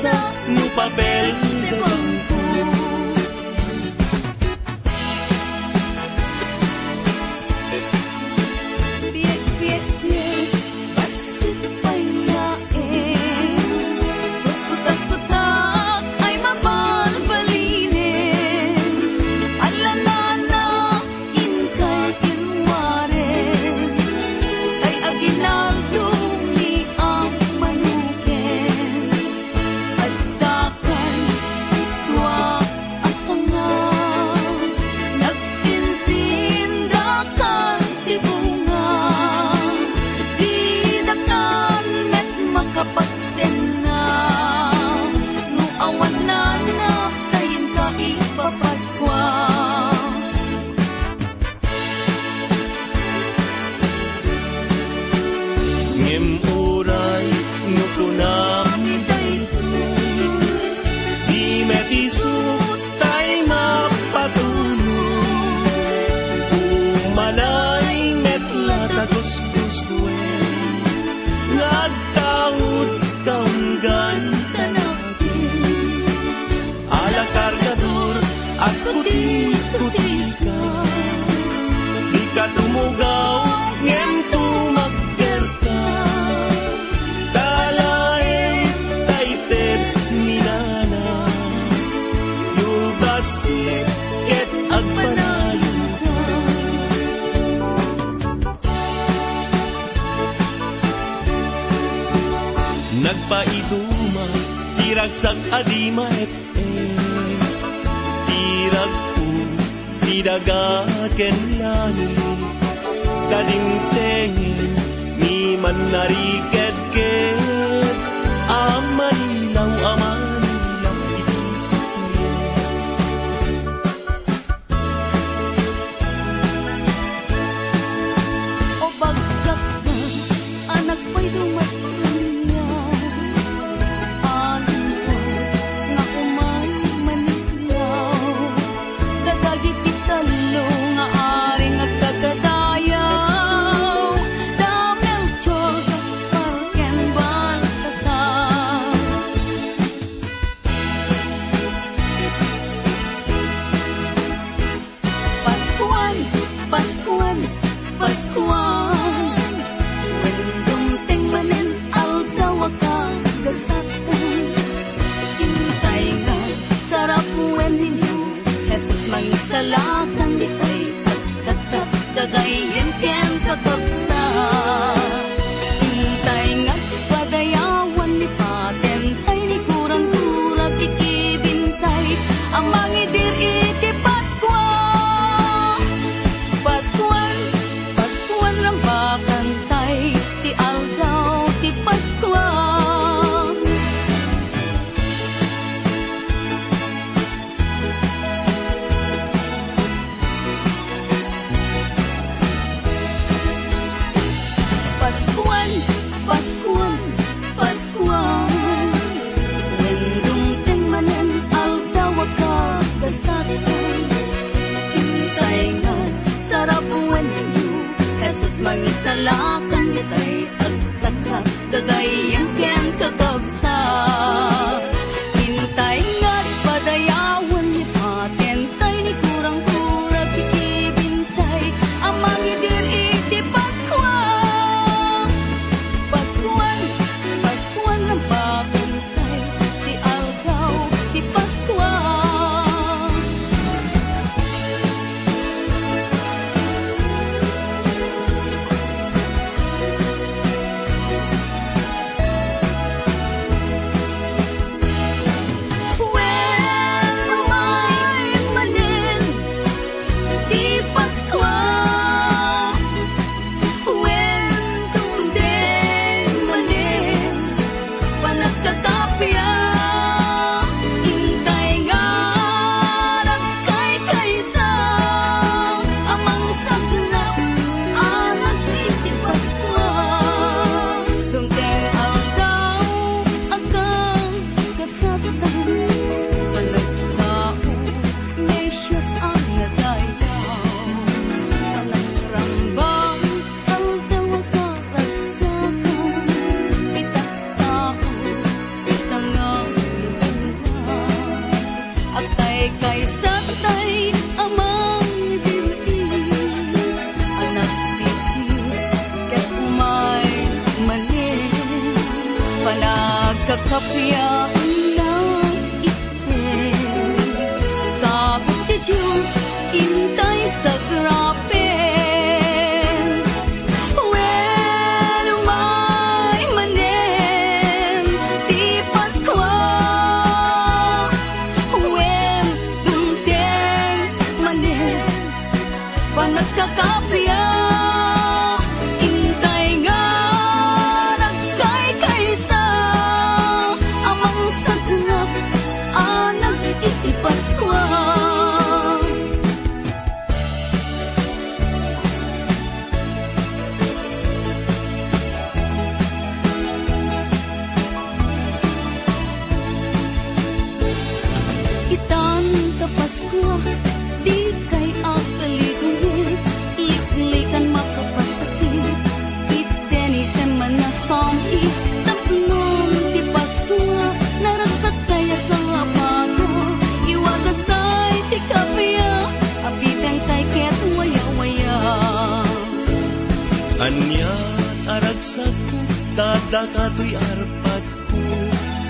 mesa no papel de bangko. Nagpaiduma, tiragsak adima tirag po, tidagaken langit, kadingtengin, ni man nariketket, amanilaw, itisipin. O bagsak na, anak pa'y dumatang salakan ditay at dagayin ken kakabsa intay nga padayawan ni paten tay ni kurang-kura kikibintay ang mangidir iti Paskuan ng bakantay ti aldaw ti Paskuan. Mangisalakan ditay agtakak dagayang ken kakabsa hintay nga't padayawan ni paten tay ni kurang-kura kikibintay ang mangidir iti Paskuan ng bakantay ti aldaw ti Paskuan. kakapya ng itin. Sabot ti Diyos, intay sa grapen. When umay manen, di Paskwa. When dumten manen, panagkakapya. Anyat aragsak ko, dadakato'y arpat ko.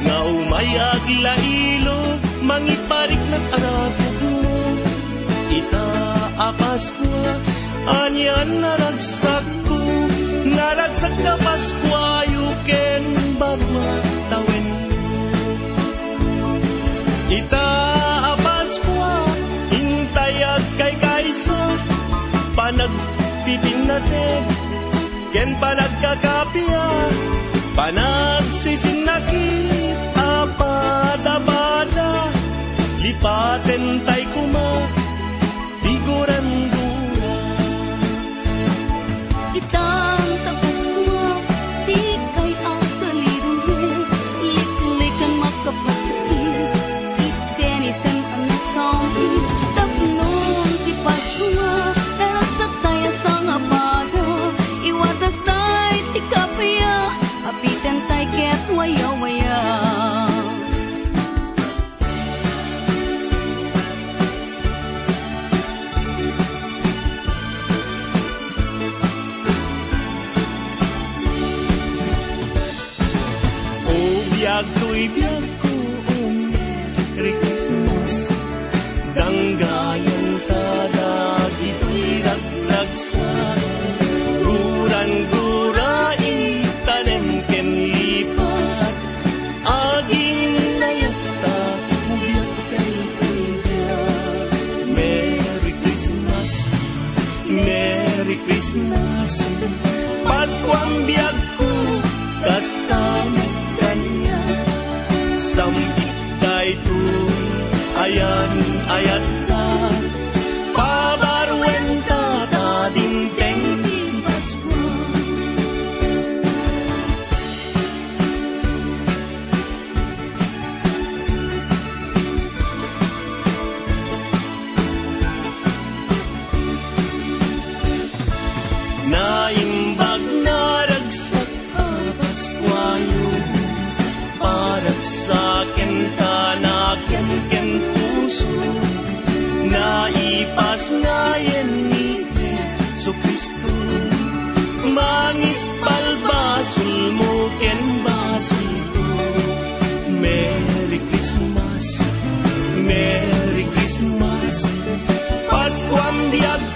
Nga umayag lailo, mangiparik ng arakog mo. Itaapas ko, anyan naragsak ko. Naragsak na Paskwa, yuken barwa tawen mo. Itaapas ko, hintayag kay kaysa, panagpipinatid. Ken panagkakapya, panagsisinakit, apada-bada, lipaten tay kuma, tiguran-dura. Itang tapas mo, di kay akalirungin, liklikan makapasakit, itenisem ang nasangit, tapnon di Paskwa, naragsak tayo sa ngabada. Iwatas tayo ti kapya, apitan tayo ket waya-waya. O biyag to'y biyag ko, o Merry Christmas. Danggayan ta, dito'y ragnagsa. Gura itanem ken lipat, aging nayata, ubiyag tayo tulbiyak. Merry Christmas, Merry Christmas. Paskwang biyag ko, kasta kanya. Sambit tayo to, ayan ayat ta, pabarwen ta dinteng. Naimbag na ragsak ka Paskwayo, paragsaken ka na ken puso. Naipas ngayon ni Jesu Kristo, mangispal basul mo ken basul ko. Merry Christmas, Merry Christmas. Paskwang biyag